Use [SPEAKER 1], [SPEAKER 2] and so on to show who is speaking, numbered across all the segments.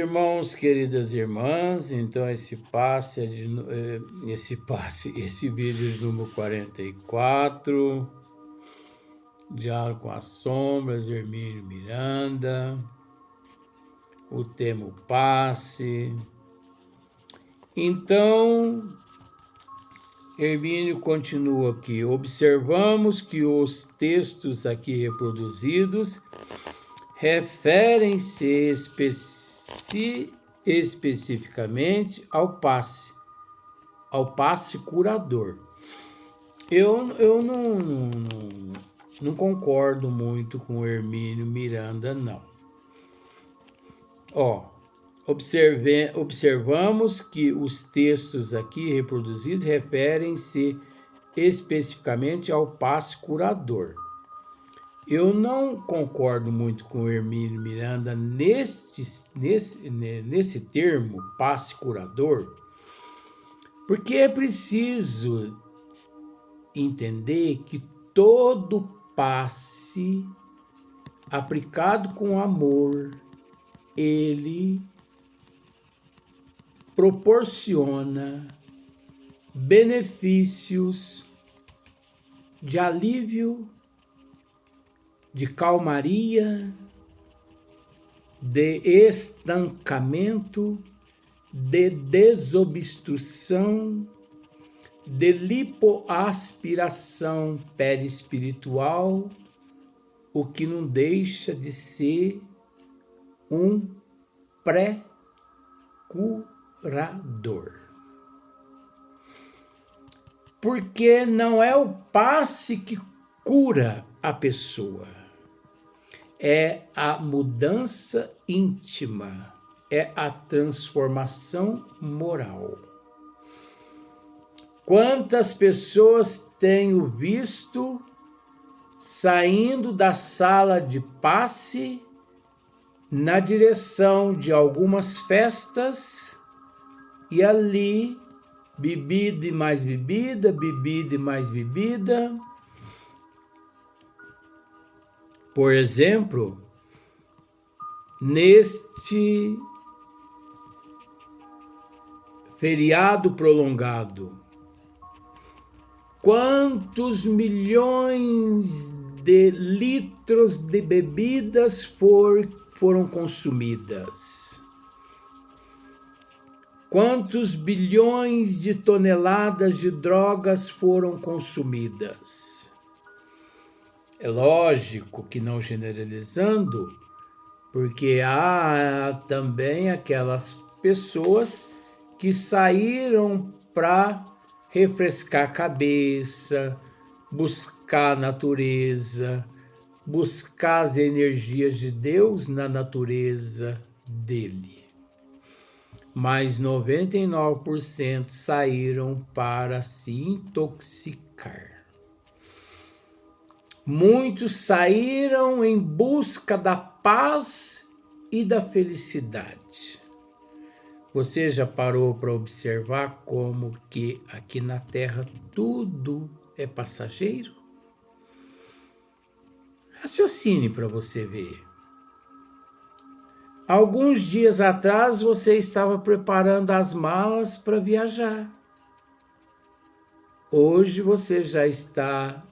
[SPEAKER 1] Irmãos, queridas irmãs, então esse vídeo de número 44, Diálogo com as Sombras, Hermínio Miranda, o tema o passe. Então, Hermínio continua aqui. Observamos que os textos aqui reproduzidos referem-se especificamente ao passe curador. Eu não concordo muito com o Hermínio Miranda, não. Observamos que os textos aqui reproduzidos referem-se especificamente ao passe curador. Eu não concordo muito com o Hermínio Miranda nesse termo, passe curador, porque é preciso entender que todo passe aplicado com amor, ele proporciona benefícios de alívio, de calmaria, de estancamento, de desobstrução, de lipoaspiração perispiritual, o que não deixa de ser um pré-curador. Porque não é o passe que cura a pessoa, é a mudança íntima, é a transformação moral. Quantas pessoas tenho visto saindo da sala de passe na direção de algumas festas e ali bebida e mais bebida, bebida e mais bebida. Por exemplo, neste feriado prolongado, quantos milhões de litros de bebidas foram consumidas? Quantos bilhões de toneladas de drogas foram consumidas? É lógico que não generalizando, porque há também aquelas pessoas que saíram para refrescar a cabeça, buscar a natureza, buscar as energias de Deus na natureza dele. Mas 99% saíram para se intoxicar. Muitos saíram em busca da paz e da felicidade. Você já parou para observar como que aqui na Terra tudo é passageiro? Raciocine para você ver. Alguns dias atrás você estava preparando as malas para viajar. Hoje você já está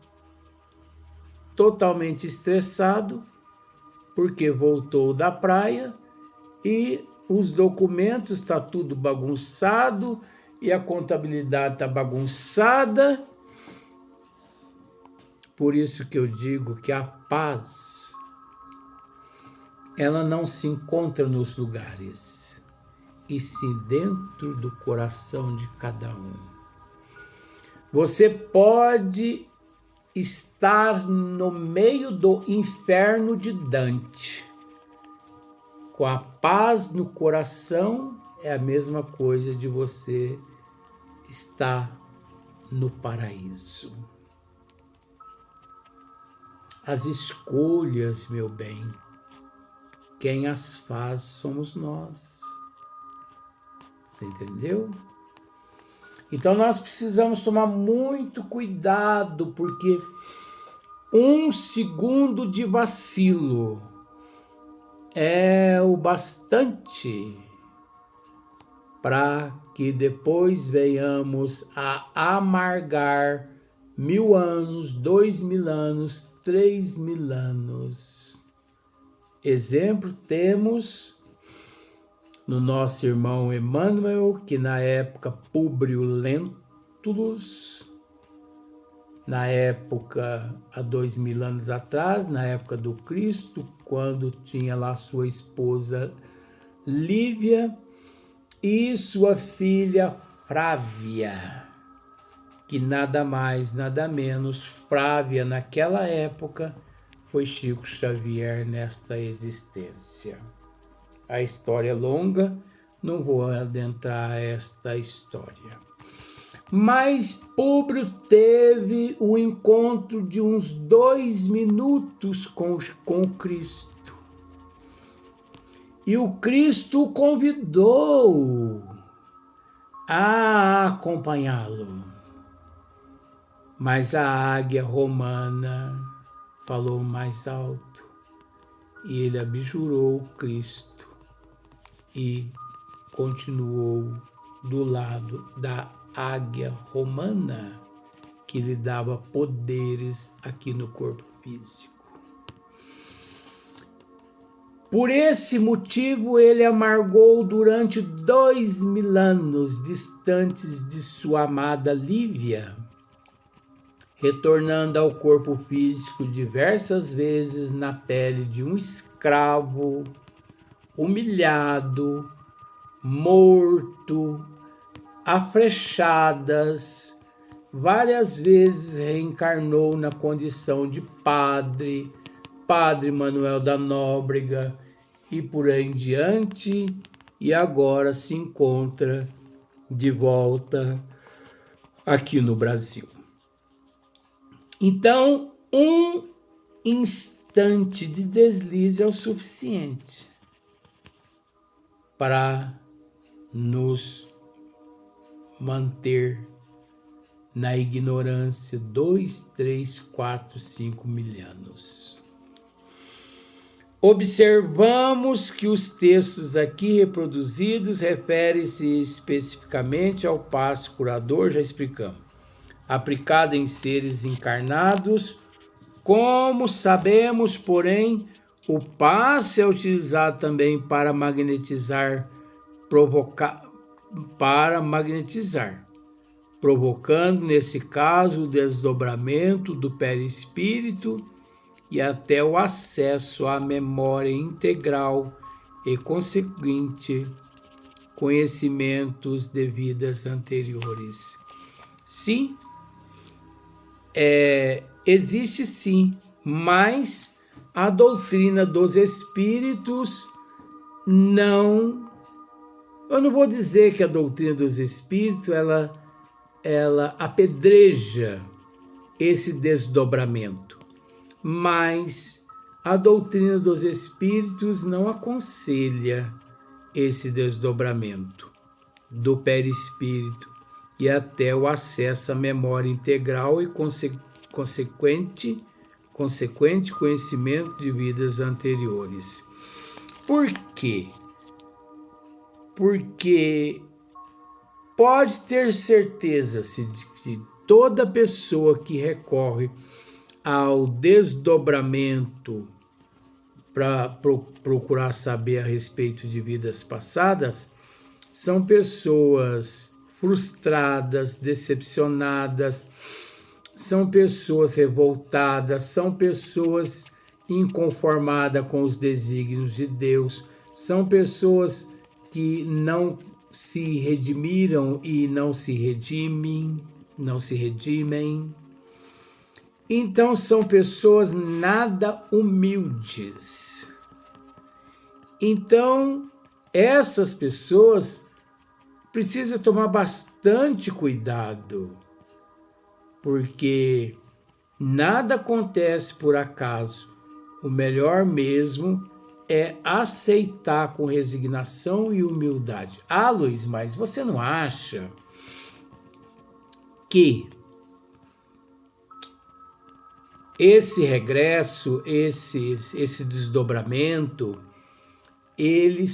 [SPEAKER 1] totalmente estressado porque voltou da praia e os documentos estão tudo bagunçado e a contabilidade está bagunçada. Por isso que eu digo que a paz, ela não se encontra nos lugares, e sim dentro do coração de cada um. Você pode estar no meio do inferno de Dante. Com a paz no coração, é a mesma coisa de você estar no paraíso. As escolhas, meu bem, quem as faz somos nós. Você entendeu? Então nós precisamos tomar muito cuidado, porque 1 segundo de vacilo é o bastante para que depois venhamos a amargar 1000 anos, 2000 anos, 3000 anos. Exemplo temos no nosso irmão Emmanuel, que na época Públio Lentulus, na época há 2000 anos atrás, na época do Cristo, quando tinha lá sua esposa Lívia e sua filha Frávia, que nada mais, nada menos, Frávia naquela época foi Chico Xavier nesta existência. A história é longa, não vou adentrar esta história. Mas Públio teve o encontro de uns 2 minutos com Cristo. E o Cristo o convidou a acompanhá-lo. Mas a águia romana falou mais alto e ele abjurou Cristo e continuou do lado da águia romana que lhe dava poderes aqui no corpo físico. Por esse motivo, ele amargou durante 2000 anos distantes de sua amada Lívia, retornando ao corpo físico diversas vezes na pele de um escravo, humilhado, morto, a flechadas, várias vezes reencarnou na condição de Padre Manuel da Nóbrega e por aí em diante, e agora se encontra de volta aqui no Brasil. Então, um instante de deslize é o suficiente para nos manter na ignorância 2, 3, 4, 5 mil anos. Observamos que os textos aqui reproduzidos referem-se especificamente ao passe curador, já explicamos, aplicado em seres encarnados. Como sabemos, porém, o passe é utilizado também para magnetizar, provocando, nesse caso, o desdobramento do perispírito e até o acesso à memória integral e consequente conhecimentos de vidas anteriores. Sim, existe sim, mas a doutrina dos espíritos não... Eu não vou dizer que a doutrina dos espíritos ela apedreja esse desdobramento, mas a doutrina dos espíritos não aconselha esse desdobramento do perispírito e até o acesso à memória integral e consequente conhecimento de vidas anteriores. Por quê? Porque pode ter certeza se toda pessoa que recorre ao desdobramento para procurar saber a respeito de vidas passadas, são pessoas frustradas, decepcionadas, são pessoas revoltadas, são pessoas inconformadas com os desígnios de Deus, são pessoas que não se redimiram e não se redimem. Então são pessoas nada humildes. Então essas pessoas precisam tomar bastante cuidado, porque nada acontece por acaso. O melhor mesmo é aceitar com resignação e humildade. Ah, Luiz, mas você não acha que esse regresso, esse desdobramento, ele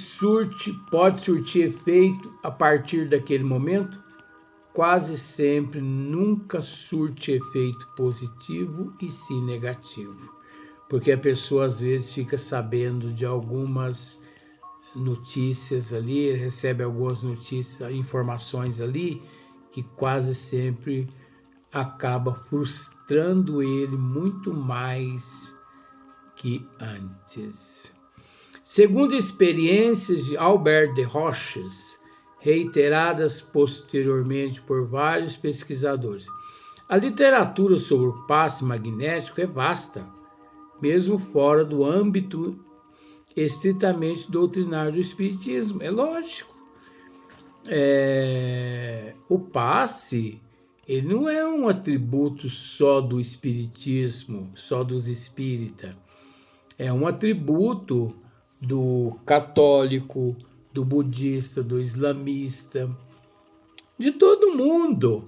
[SPEAKER 1] pode surtir efeito a partir daquele momento? Quase sempre nunca surte efeito positivo e sim negativo, porque a pessoa às vezes fica sabendo de algumas notícias ali, recebe algumas notícias, informações ali, que quase sempre acaba frustrando ele muito mais que antes. Segundo experiências de Albert de Roches, reiteradas posteriormente por vários pesquisadores, a literatura sobre o passe magnético é vasta, mesmo fora do âmbito estritamente doutrinário do espiritismo. É lógico. O passe, ele não é um atributo só do espiritismo, só dos espíritas. É um atributo do católico, do budista, do islamista, de todo mundo.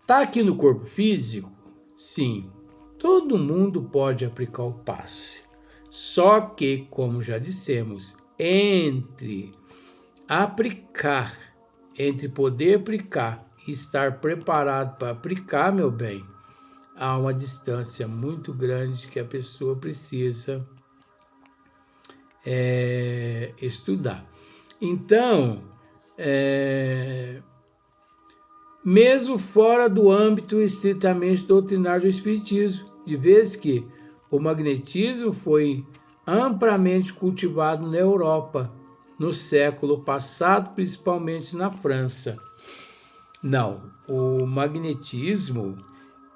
[SPEAKER 1] Está aqui no corpo físico? Sim, todo mundo pode aplicar o passe. Só que, como já dissemos, entre poder aplicar e estar preparado para aplicar, meu bem, há uma distância muito grande que a pessoa precisa estudar. Então, mesmo fora do âmbito estritamente doutrinário do espiritismo, de vez que o magnetismo foi amplamente cultivado na Europa no século passado, principalmente na França. Não, o magnetismo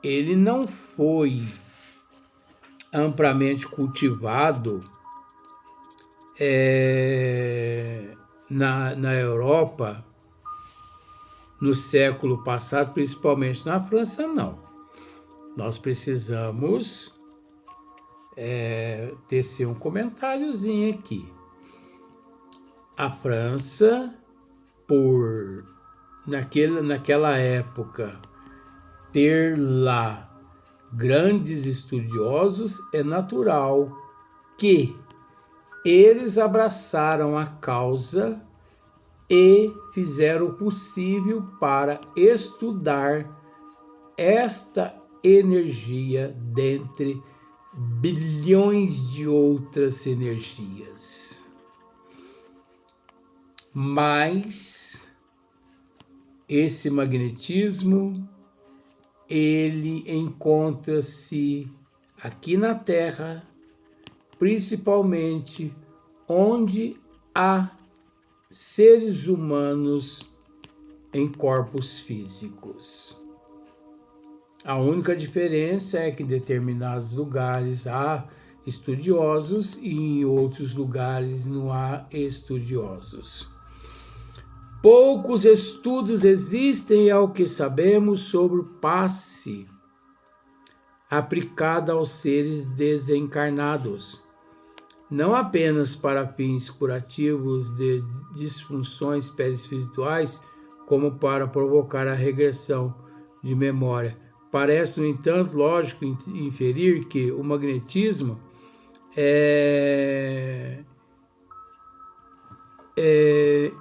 [SPEAKER 1] ele não foi amplamente cultivado na Europa no século passado, principalmente na França, não. Nós precisamos tecer um comentáriozinho aqui. A França, por naquela época ter lá grandes estudiosos, é natural que eles abraçaram a causa e fizeram o possível para estudar esta energia dentre bilhões de outras energias. Mas esse magnetismo, ele encontra-se aqui na Terra, principalmente onde há seres humanos em corpos físicos. A única diferença é que em determinados lugares há estudiosos e em outros lugares não há estudiosos. Poucos estudos existem ao que sabemos sobre o passe aplicado aos seres desencarnados, não apenas para fins curativos de disfunções perispirituais, como para provocar a regressão de memória. Parece, no entanto, lógico inferir que o magnetismo é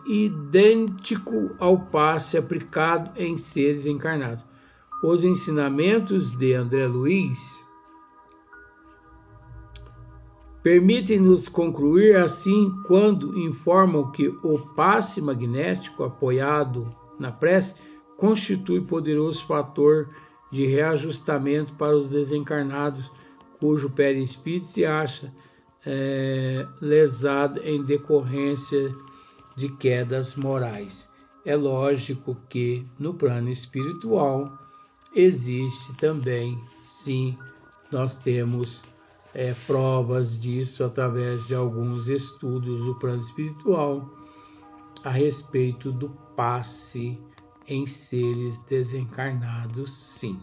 [SPEAKER 1] idêntico ao passe aplicado em seres encarnados. Os ensinamentos de André Luiz permitem-nos concluir assim quando informam que o passe magnético apoiado na prece constitui poderoso fator de reajustamento para os desencarnados cujo perispírito se acha lesado em decorrência de quedas morais. É lógico que no plano espiritual existe também, sim, nós temos provas disso através de alguns estudos do plano espiritual a respeito do passe em seres desencarnados, sim.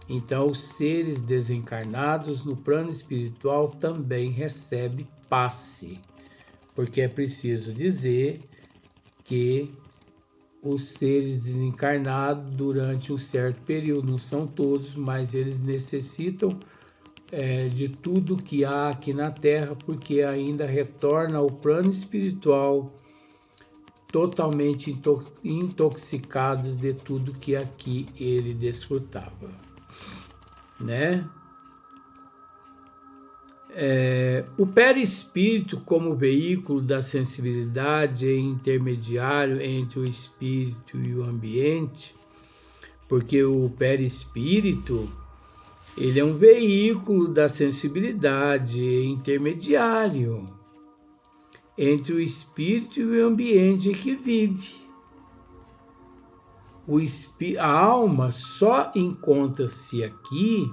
[SPEAKER 1] Então, os seres desencarnados no plano espiritual também recebem passe, porque é preciso dizer que os seres desencarnados durante um certo período, não são todos, mas eles necessitam de tudo que há aqui na Terra, porque ainda retorna ao plano espiritual totalmente intoxicados de tudo que aqui ele desfrutava, né? O perispírito, como veículo da sensibilidade, é intermediário entre o espírito e o ambiente, porque o perispírito, ele é um veículo da sensibilidade, é intermediário entre o espírito e o ambiente em que vive. A alma só encontra-se aqui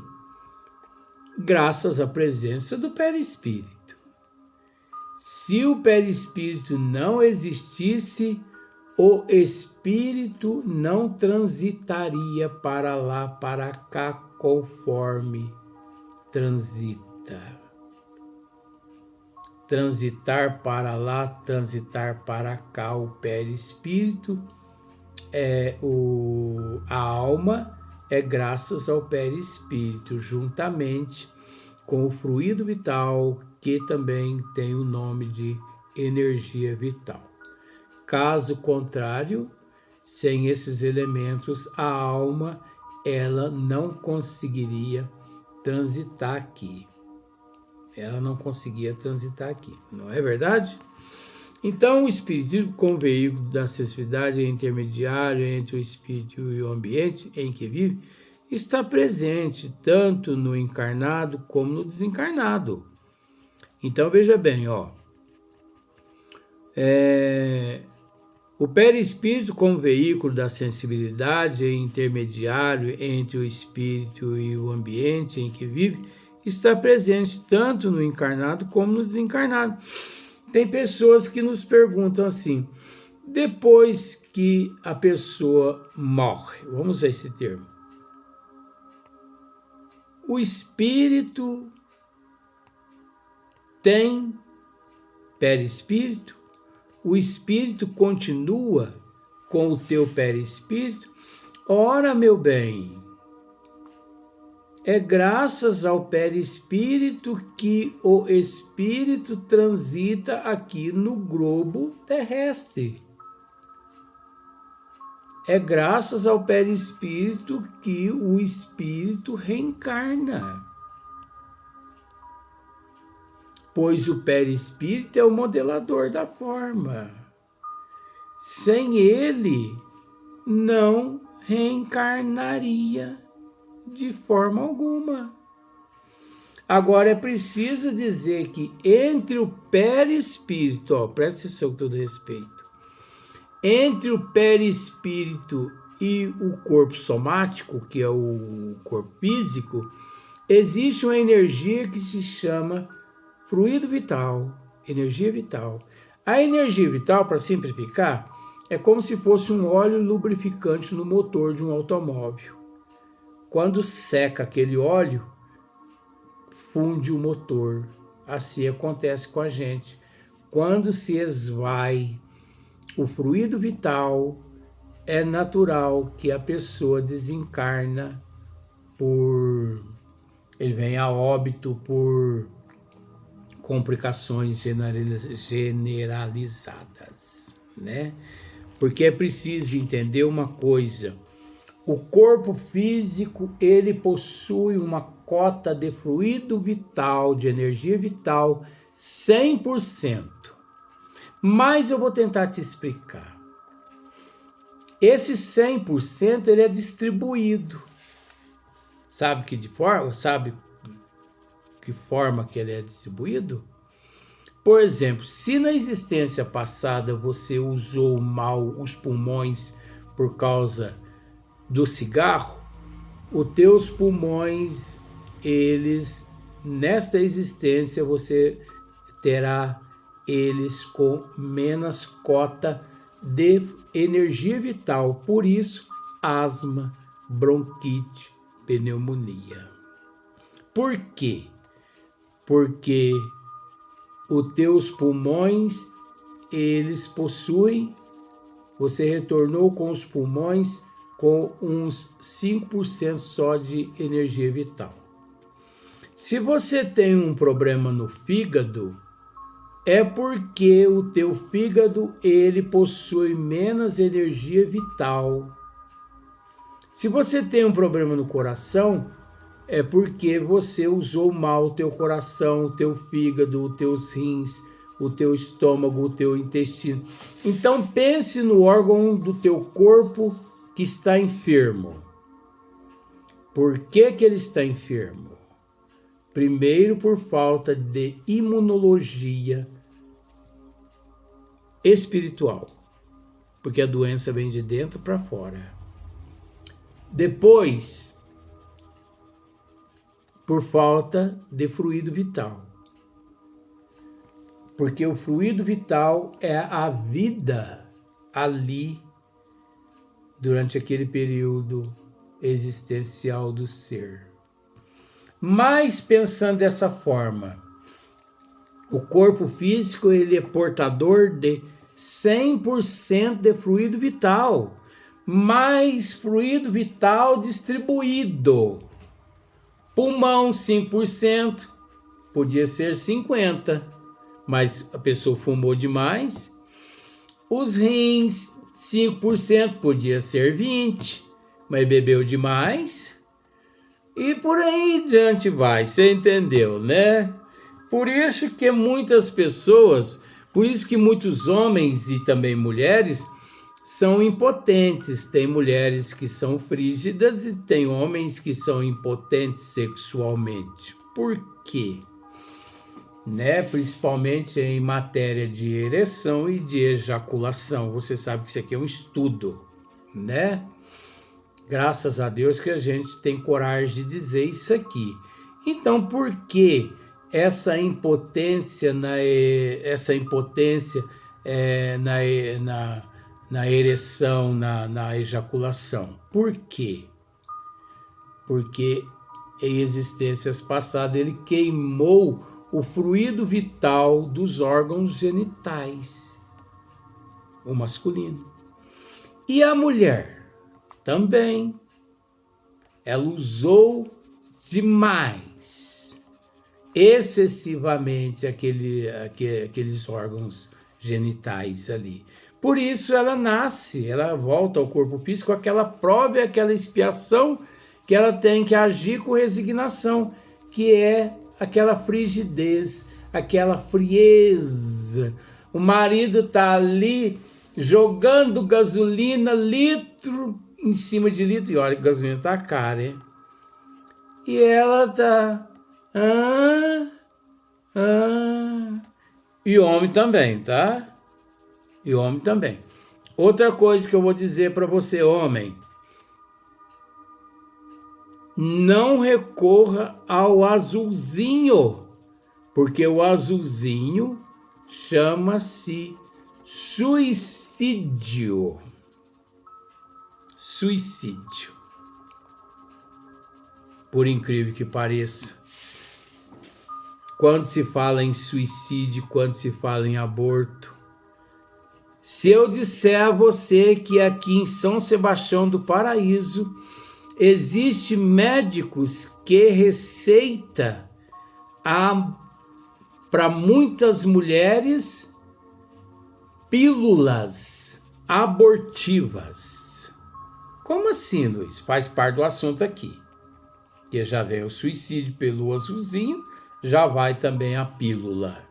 [SPEAKER 1] graças à presença do perispírito. Se o perispírito não existisse, o espírito não transitaria para lá, para cá, conforme transita. Transitar para lá, transitar para cá, o perispírito a alma é graças ao perispírito, juntamente com o fluido vital, que também tem o nome de energia vital. Caso contrário, sem esses elementos, a alma ela não conseguiria transitar aqui. Ela não conseguia transitar aqui, não é verdade? Então, o espírito, como veículo da sensibilidade, é intermediário entre o espírito e o ambiente em que vive, está presente tanto no encarnado como no desencarnado. Então, veja bem, o perispírito, como veículo da sensibilidade, é intermediário entre o espírito e o ambiente em que vive, está presente tanto no encarnado como no desencarnado. Tem pessoas que nos perguntam assim, depois que a pessoa morre, vamos usar esse termo, o espírito tem perispírito? O espírito continua com o teu perispírito? Ora, meu bem, é graças ao perispírito que o espírito transita aqui no globo terrestre. É graças ao perispírito que o espírito reencarna. Pois o perispírito é o modelador da forma. Sem ele, não reencarnaria de forma alguma. Agora é preciso dizer que entre o perispírito, presta atenção com todo respeito, entre o perispírito e o corpo somático, que é o corpo físico, existe uma energia que se chama fluido vital, energia vital. A energia vital, para simplificar, é como se fosse um óleo lubrificante no motor de um automóvel. Quando seca aquele óleo, funde o motor. Assim acontece com a gente. Quando se esvai o fluido vital, é natural que a pessoa desencarna ele vem a óbito por complicações generalizadas, né? Porque é preciso entender uma coisa. O corpo físico, ele possui uma cota de fluido vital, de energia vital, 100%. Mas eu vou tentar te explicar. Esse 100% ele é distribuído. Sabe que forma que ele é distribuído? Por exemplo, se na existência passada você usou mal os pulmões por causa do cigarro, os teus pulmões, nesta existência, você terá eles com menos cota de energia vital. Por isso, asma, bronquite, pneumonia. Por quê? Porque os teus pulmões, eles possuem, você retornou com os pulmões com uns 5% só de energia vital. Se você tem um problema no fígado, é porque o teu fígado ele possui menos energia vital. Se você tem um problema no coração, é porque você usou mal o teu coração, o teu fígado, os teus rins, o teu estômago, o teu intestino. Então pense no órgão do teu corpo que está enfermo. Por que que ele está enfermo? Primeiro, por falta de imunologia espiritual, porque a doença vem de dentro para fora. Depois, por falta de fluido vital, porque o fluido vital é a vida ali durante aquele período existencial do ser. Mas pensando dessa forma, o corpo físico ele é portador de 100% de fluido vital, mais fluido vital distribuído. Pulmão 5%, podia ser 50%, mas a pessoa fumou demais. Os rins 5%, podia ser 20%, mas bebeu demais. E por aí em diante vai, você entendeu, né? Por isso que muitas pessoas, por isso que muitos homens e também mulheres são impotentes. Tem mulheres que são frígidas e tem homens que são impotentes sexualmente. Por quê? Né? Principalmente em matéria de ereção e de ejaculação. Você sabe que isso aqui é um estudo, né? Graças a Deus que a gente tem coragem de dizer isso aqui. Então, por que essa impotência na ereção, na ejaculação? Por quê? Porque em existências passadas ele queimou o fluido vital dos órgãos genitais, o masculino. E a mulher também, ela usou demais, excessivamente aqueles órgãos genitais ali. Por isso ela nasce, ela volta ao corpo físico, aquela prova e aquela expiação que ela tem que agir com resignação, que é aquela frigidez, aquela frieza. O marido está ali jogando gasolina, litro em cima de litro, e olha que a gasolina tá cara, hein? E ela tá... E homem também, tá? E homem também. Outra coisa que eu vou dizer para você, homem, não recorra ao azulzinho, porque o azulzinho chama-se suicídio. Suicídio. Por incrível que pareça, quando se fala em suicídio, quando se fala em aborto, se eu disser a você que aqui em São Sebastião do Paraíso existe médicos que receita para muitas mulheres pílulas abortivas. Como assim, Luiz? Faz parte do assunto aqui. Que já vem o suicídio pelo azulzinho, já vai também a pílula.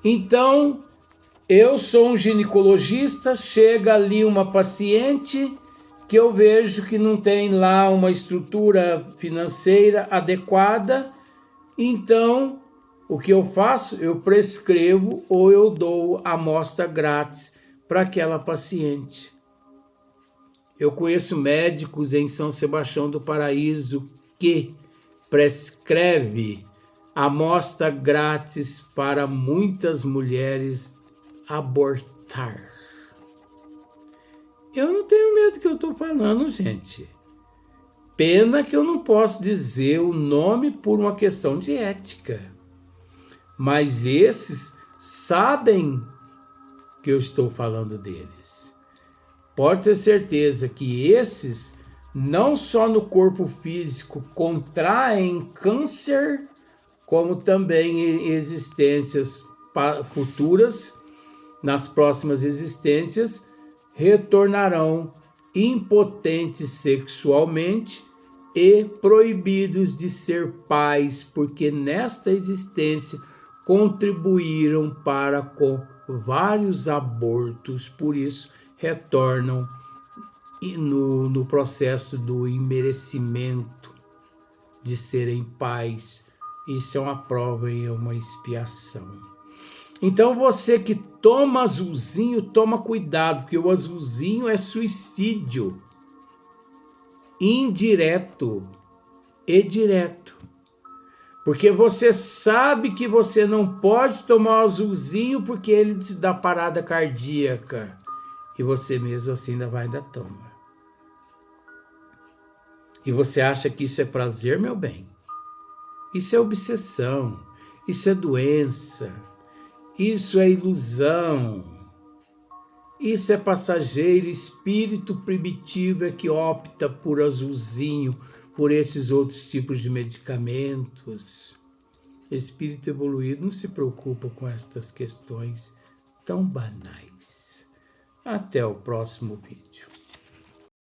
[SPEAKER 1] Então, eu sou um ginecologista, chega ali uma paciente que eu vejo que não tem lá uma estrutura financeira adequada, então o que eu faço? Eu prescrevo ou eu dou amostra grátis para aquela paciente. Eu conheço médicos em São Sebastião do Paraíso que prescreve amostra grátis para muitas mulheres abortar. Eu não tenho medo do que eu estou falando, gente. Pena que eu não posso dizer o nome por uma questão de ética. Mas esses sabem que eu estou falando deles. Pode ter certeza que esses não só no corpo físico, contraem câncer, como também em existências futuras, nas próximas existências, retornarão impotentes sexualmente e proibidos de ser pais, porque nesta existência contribuíram para com vários abortos, por isso retornam no processo do imerecimento de serem pais. Isso é uma prova e é uma expiação. Então você que toma azulzinho, toma cuidado, porque o azulzinho é suicídio indireto e direto. Porque você sabe que você não pode tomar o azulzinho porque ele te dá parada cardíaca. E você mesmo assim ainda vai dar toma. E você acha que isso é prazer, meu bem? Isso é obsessão, isso é doença, isso é ilusão, isso é passageiro, espírito primitivo é que opta por azulzinho, por esses outros tipos de medicamentos. Espírito evoluído não se preocupa com estas questões tão banais. Até o próximo vídeo.